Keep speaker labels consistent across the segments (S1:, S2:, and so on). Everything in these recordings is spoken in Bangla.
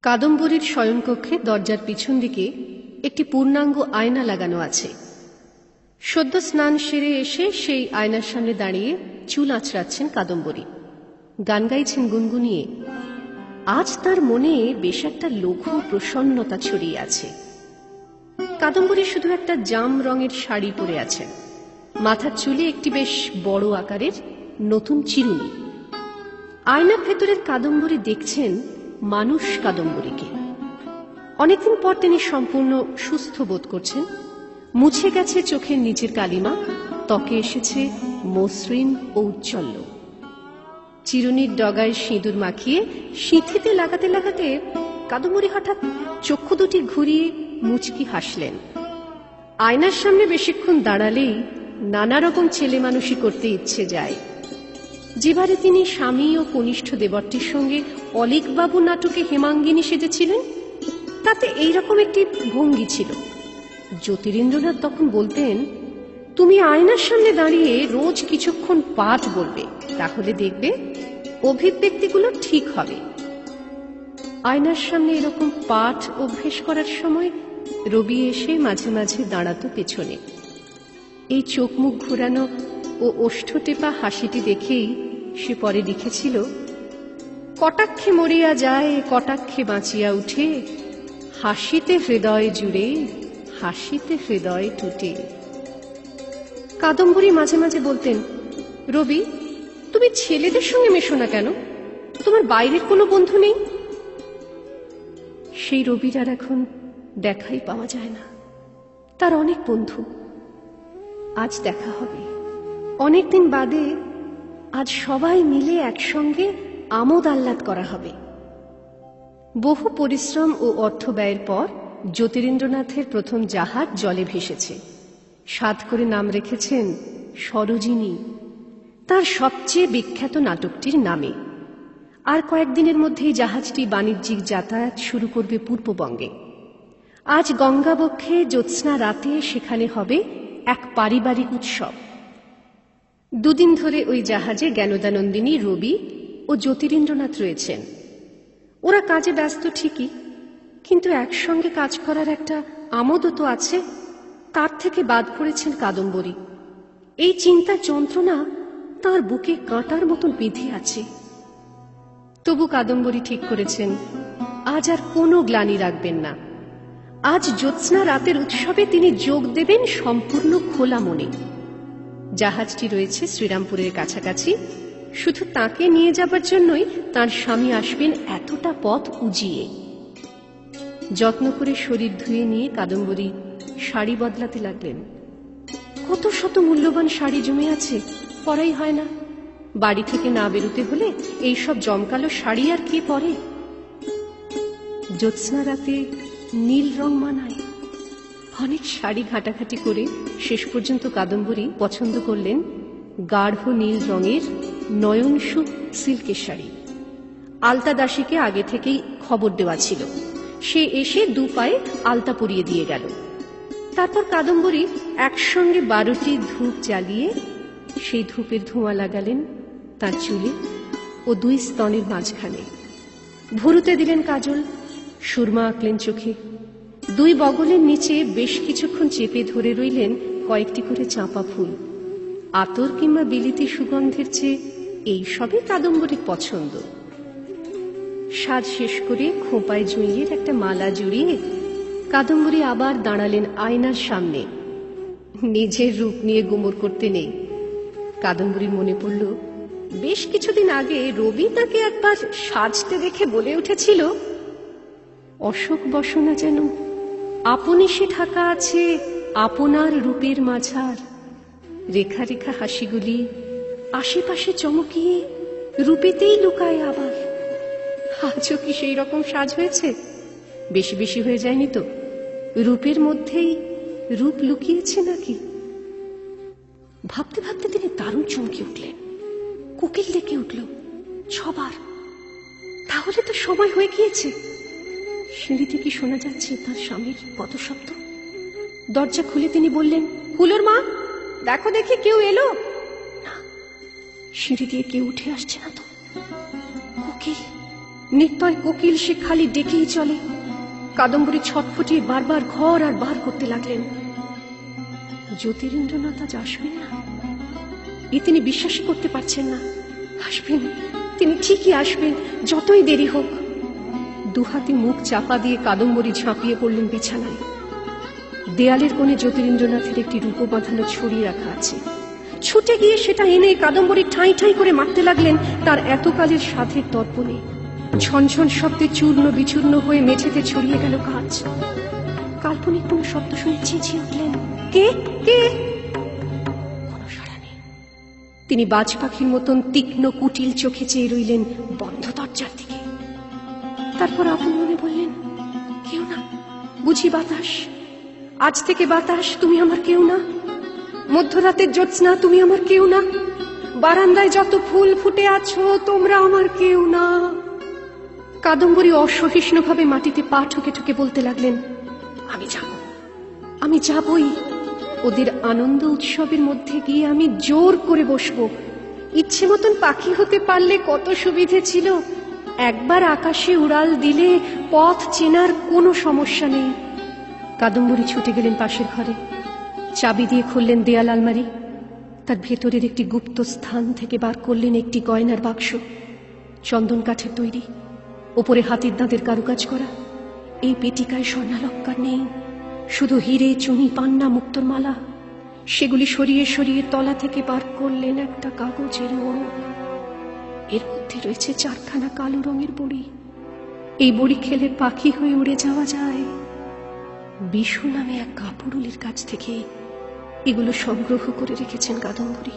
S1: কাদম্বরীর শয়নকক্ষে দরজার পিছন দিকে একটি পূর্ণাঙ্গ আয়না লাগানো আছে। সদ্য স্নান সেরে এসে সেই আয়নার সামনে দাঁড়িয়ে চুল আঁচড়াচ্ছেন কাদম্বরী, গান গাইছেন গুনগুনিয়ে। আজ তার মনে বেশ একটা লঘু প্রসন্নতা ছড়িয়ে আছে। কাদম্বরী শুধু একটা জাম রঙের শাড়ি পরে আছেন, মাথার চুলে একটি বেশ বড় আকারের নতুন চিরুনি। আয়নার ভেতরের কাদম্বরী দেখছেন মানুষ কাদম্বরীকে। অনেকদিন পর তিনি সম্পূর্ণ সুস্থ বোধ করছেন। মুছে গেছে চোখের নিচের কালিমা, ত্বকে এসেছে মসৃণ ও উজ্জ্বল্য। চিরুনির ডগায় সিঁদুর মাখিয়ে সিঁথিতে লাগাতে লাগাতে কাদম্বরী হঠাৎ চক্ষু দুটি ঘুরিয়ে মুচকি হাসলেন। আয়নার সামনে বেশিক্ষণ দাঁড়ালেই নানা রকম ছেলে মানুষই করতে ইচ্ছে যায়। যেবারে তিনি স্বামী ও কনিষ্ঠ দেবরটির সঙ্গে অলীকবাবু নাটকে হেমাঙ্গিনী সেজেছিলেন, তাতে এইরকম একটি ভঙ্গি ছিল। জ্যোতিরিন্দ্রনাথ তখন বলতেন, তুমি আয়নার সামনে দাঁড়িয়ে রোজ কিছুক্ষণ পাঠ বলবে, তাহলে দেখবে অভিব্যক্তিগুলো ঠিক হবে। আয়নার সামনে এরকম পাঠ অভ্যেস করার সময় রবি এসে মাঝে মাঝে দাঁড়াতো পেছনে। এই চোখ মুখ ঘোরানো ও ওষ্ঠ টেপা হাসিটি দেখেই সে পরে লিখেছিল, কটাক্ষে মরিয়া যায় কটাক্ষে বাঁচিয়া উঠে, হাসিতে হৃদয় জুড়ে হাসিতে হৃদয় টুটে। কাদম্বরী মাঝে মাঝে বলতেন, রবি, তুমি ছেলেদের সঙ্গে মেশো না কেন? তোমার বাইরের কোনো বন্ধু নেই? সেই রবির আর এখন দেখাই পাওয়া যায় না। তার অনেক বন্ধু। আজ দেখা হবে, অনেকদিন বাদে আজ সবাই মিলে একসঙ্গে আমোদ আহ্লাদ করা হবে। বহু পরিশ্রম ও অর্থ ব্যয়ের পর জ্যোতিরিন্দ্রনাথের প্রথম জাহাজ জলে ভেসেছে। সাধ করে নাম রেখেছেন সরোজিনী, তার সবচেয়ে বিখ্যাত নাটকটির নামে। আর কয়েকদিনের মধ্যেই জাহাজটি বাণিজ্যিক যাতায়াত শুরু করবে পূর্ববঙ্গে। আজ গঙ্গাবক্ষে জ্যোৎস্না রাতে সেখানে হবে এক পারিবারিক উৎসব। দুদিন ধরে ওই জাহাজে জ্ঞানদানন্দিনী, রবি ও জ্যোতিরিন্দ্রনাথ রয়েছেন। ওরা কাজে ব্যস্ত ঠিকই, কিন্তু একসঙ্গে কাজ করার একটা আমোদও তো আছে। তার থেকে বাদ পড়েছেন কাদম্বরী। এই চিন্তা যন্ত্রণা তার বুকে কাঁটার মতন বেঁধে আছে। তবু কাদম্বরী ঠিক করেছেন, আজ আর কোনো গ্লানি রাখবেন না। আজ জ্যোৎস্না রাতের উৎসবে তিনি যোগ দেবেন সম্পূর্ণ খোলা মনে। জাহাজটি রয়েছে শ্রীরামপুরের কাছাকাছি। শুধু তাকে নিয়ে যাবার জন্যই তার স্বামী আসবেন এতটা পথ উজিয়ে। যত্ন করে শরীর ধুয়ে নিয়ে কাদম্বরী শাড়ি বদলাতে লাগলেন। কত শত মূল্যবান শাড়ি জমে আছে, পরাই হয় না। বাড়ি থেকে না বেরোতে হলে এইসব জমকালো শাড়ি আর কে পরে? জ্যোৎস্না রাতে নীল রং মানায়। অনেক শাড়ি ঘাটাঘাটি করে শেষ পর্যন্ত কাদম্বরী পছন্দ করলেন গাঢ় নীল রঙের নয়নসুখ সিল্কের শাড়ি। আলতা দাসীকে আগে থেকেই খবর দেওয়া ছিল, সে এসে দু পায়ে আলতা পরিয়ে দিয়ে গেল। তারপর কাদম্বরী একসঙ্গে 12টি ধূপ জ্বালিয়ে সেই ধূপের ধোঁয়া লাগালেন তার চুলে ও 2 স্তনের মাঝখানে। ভুরুতে দিলেন কাজল, সুরমা আঁকলেন চোখে। 2 বগলের নিচে বেশ কিছুক্ষণ চেপে ধরে রইলেন কয়েকটি করে চাঁপা ফুল। আতর কিংবা বিলিতি সুগন্ধের চেয়ে এই সবই কাদম্বরীর পছন্দ। সাজ শেষ করে খোঁপায় জুঁইয়ের একটা মালা জড়িয়ে কাদম্বরী আবার দাঁড়ালেন আয়নার সামনে। নিজের রূপ নিয়ে গুমর করতে নেই। কাদম্বরীর মনে পড়ল, বেশ কিছুদিন আগে রবি তাকে একবার সাজতে দেখে বলে উঠেছিল, অশোক বসনা যেন আপনি সে ঢাকা আছে আপনার রূপের মাঝার, রেখা রেখা হাসিগুলি আশেপাশে চমকিয়ে রূপেতেই লুকায় আবার। আজও কি সেই রকম সাজ হয়েছে? বেশি বেশি হয়ে যায়নি তো? রূপের মধ্যেই রূপ লুকিয়েছে নাকি? ভাবতে ভাবতে তিনি দারুণ চমকে উঠলেন। কোকিল ডেকে উঠল 6 বার। তাহলে তো সময় হয়ে গিয়েছে। সিঁড়ি থেকে শোনা যাচ্ছে তার স্বামীর পদশব্দ। দরজা খুলে তিনি বললেন, হুলোর মা, দেখো দেখি কেউ এলো না। সিঁড়ি দিয়ে কেউ উঠে আসছে না তো। কোকিল নিত্যয় কোকিল সে খালি ডেকেই চলে। কাদম্বরী ছটফটিয়ে বারবার ঘর আর বার করতে লাগলেন। জ্যোতিরিন্দ্রনাথ আজ আসবেন না, এ তিনি বিশ্বাসই করতে পারছেন না। আসবেন, তিনি ঠিকই আসবেন, যতই দেরি হোক। দুহাতে মুখ চাপা দিয়ে কাদম্বরী ঝাঁপিয়ে পড়লেন বিছানায়। দেয়ালের কোণে জ্যোতিরিন্দ্রনাথের একটি রূপো বাঁধানো ছড়ি রাখা আছে। ছুটে গিয়ে সেটা এনে কাদম্বরী ঠাঁই ঠাঁই করে মারতে লাগলেন তার এতকালের সাধের দর্পণে। ঝনঝন শব্দে চূর্ণ বিচূর্ণ হয়ে মেঝেতে ছড়িয়ে গেল কাঁচ। কাল্পনিক কোন শব্দ শুনে চেঁচিয়ে উঠলেন, কে কে? কোনো সাড়া নেই। তিনি বাজ পাখির মতন তীক্ষ্ণ কুটিল চোখে চেয়ে রইলেন বন্ধ দরজার দিকে। তারপর আপন মনে বললেন, কেউ না বুঝি বাতাস? আজ থেকে বাতাস, তুমি আমার কেউ না। মধ্যরাতের জ্যোৎস্না, তুমি আমার কেউ না। বারান্দায় যত ফুল ফুটে আছো, তোমরা আমার কেউ না। কাদম্বরী অসহিষ্ণুভাবে মাটিতে পা ঠুকে ঠুকে বলতে লাগলেন, আমি যাব, আমি যাবই। ওদের আনন্দ উৎসবের মধ্যে গিয়ে আমি জোর করে বসবো। ইচ্ছে মতন পাখি হতে পারলে কত সুবিধে ছিল। একবার আকাশে উড়াল দিলে পথ চেনার কোনো সমস্যা নেই। কাদম্বরী ছুটে গেলেন পাশের ঘরে, চাবি দিয়ে খুললেন দেয়াল আলমারি। তার ভেতরের একটি গুপ্ত স্থান থেকে বার করলেন একটি গয়নার বাক্স, চন্দন কাঠের তৈরি, ওপরে হাতির দাঁতের কারুকাজ করা। এই পেটিকায় স্বর্ণালঙ্কার নেই, শুধু হিরে, চুনি, পান্না, মুক্তোর মালা। সেগুলি সরিয়ে সরিয়ে তলা থেকে বার করলেন একটা কাগজের মোড়ক। এর মধ্যে রয়েছে 4খানা কালো রঙের বড়ি। এই বড়ি খেলে পাখি হয়ে উড়ে যাওয়া যায়। বিশু নামে এক কাপুরুলির কাছ থেকে এগুলো সংগ্রহ করে রেখেছেন কাদম্বরী।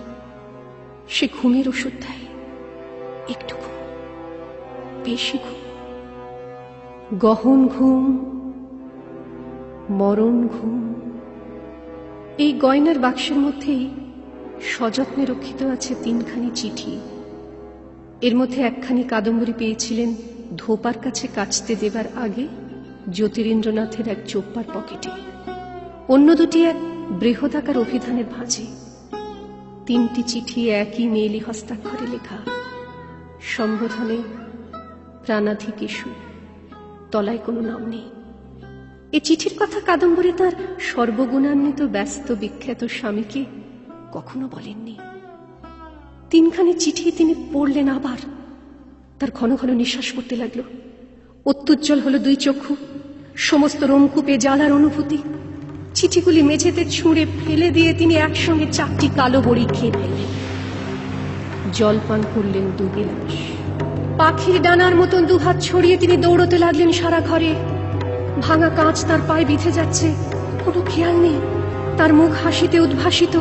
S1: সে ঘুমের ওষুধ দেয়, একটু ঘুম, বেশি ঘুম, গহন ঘুম, মরণ ঘুম। এই গয়নার বাক্সের মধ্যেই সযত্নে রক্ষিত আছে 3খানি চিঠি। এর মধ্যে একখানি কাদম্বরী পেয়েছিলেন ধোপার কাছে কাচতে দেবার আগে জ্যোতিরিন্দ্রনাথের এক চোপ্পার পকেটে। অন্য দুটি এক বৃহদাকার অভিধানের ভাঁজে। 3টি চিঠি একই মেয়েলি হস্তাক্ষরে লেখা, সম্বোধনে প্রাণাধি কেশু, তলায় কোনো নাম নেই। এ চিঠির কথা কাদম্বরী তার সর্বগুণান্বিত ব্যস্ত বিখ্যাত স্বামীকে কখনো বলেননি। 3খানি চিঠি তিনি পড়লেন আবার। তার ঘন ঘন নিঃশ্বাস পড়তে লাগল। অত্যুজ্জ্বল হলো 2 চক্ষু, সমস্ত রোমকূপে জ্বালার অনুভূতি। চিঠিগুলি মেঝেতে ছুঁড়ে ফেলে দিয়ে তিনি একসঙ্গে 4টি কালো বড়ি খেয়ে ফেললেন। জল পান করলেন 2 গিলাস। পাখির ডানার মতন 2 হাত ছড়িয়ে তিনি দৌড়তে লাগলেন সারা ঘরে। ভাঙা কাঁচ তার পায়ে বিঁধে যাচ্ছে, কোনো খেয়াল নেই। তার মুখ হাসিতে উদ্ভাসিত।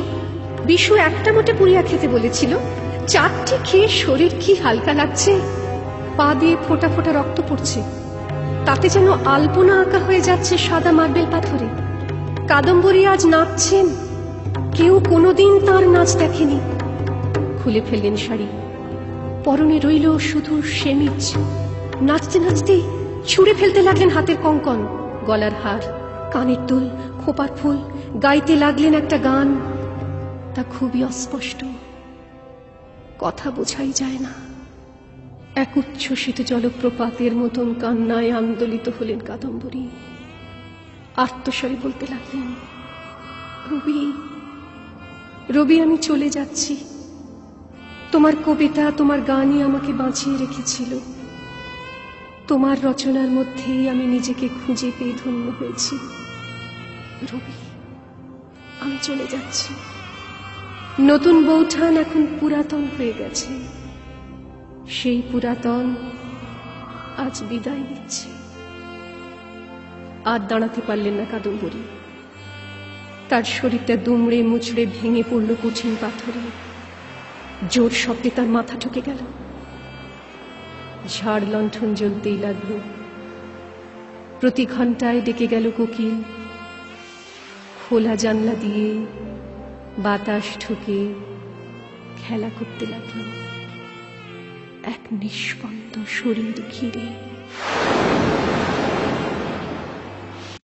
S1: বিশু একটা মোটে পুরিয়া খেতে বলেছিল, 4টি খেয়ে শরীর কি হালকা লাগছে। পা দিয়ে ফোঁটা ফোঁটা রক্ত পড়ছে, তাতে যেন আলপনা আঁকা হয়ে যাচ্ছে সাদা মার্বেল পাথরে। কাদম্বরী আজ নাচছেন, কেউ কোনোদিন তার নাচ দেখেনি। খুলে ফেললেন শাড়ি, পরনে রইল শুধু সেমিজ। নাচতে নাচতে ছুঁড়ে ফেলতে লাগলেন হাতের কঙ্কন, গলার হার, কানের দুল, খোপার ফুল। গাইতে লাগলেন একটা গান, তা খুবই অস্পষ্ট, কথা বোঝাই যায় না। এক উচ্ছ্বসিত জলপ্রপাতের মতন কান্নায় আন্দোলিত হলেন কাদম্বরী। আর্তস্বরে বলতে লাগলেন, রবি, রবি, আমি চলে যাচ্ছি। তোমার কবিতা, তোমার গানই আমাকে বাঁচিয়ে রেখেছিল। তোমার রচনার মধ্যেই আমি নিজেকে খুঁজে পেয়ে ধন্য হয়েছি। রবি, আমি চলে যাচ্ছি। নতুন বৌঠান এখন পুরাতন হয়ে গেছে। সেই পুরাতন আজ বিদায় নিচ্ছে। আর দাঁড়াতে পারলেন না কাদম্বরী। তার শরীরটা দুমড়ে মুচড়ে ভেঙে পড়ল কঠিন পাথরে। জোর শব্দে তার মাথা ঠকে গেল। ঝাড় লণ্ঠন জ্বলতেই লাগল। প্রতি ঘন্টায় ডেকে গেল কোকিল। খোলা জানলা দিয়ে বাতাস ঢুকে খেলা করতে লাগল এক নিষ্পন্দ শরীর ঘিরে।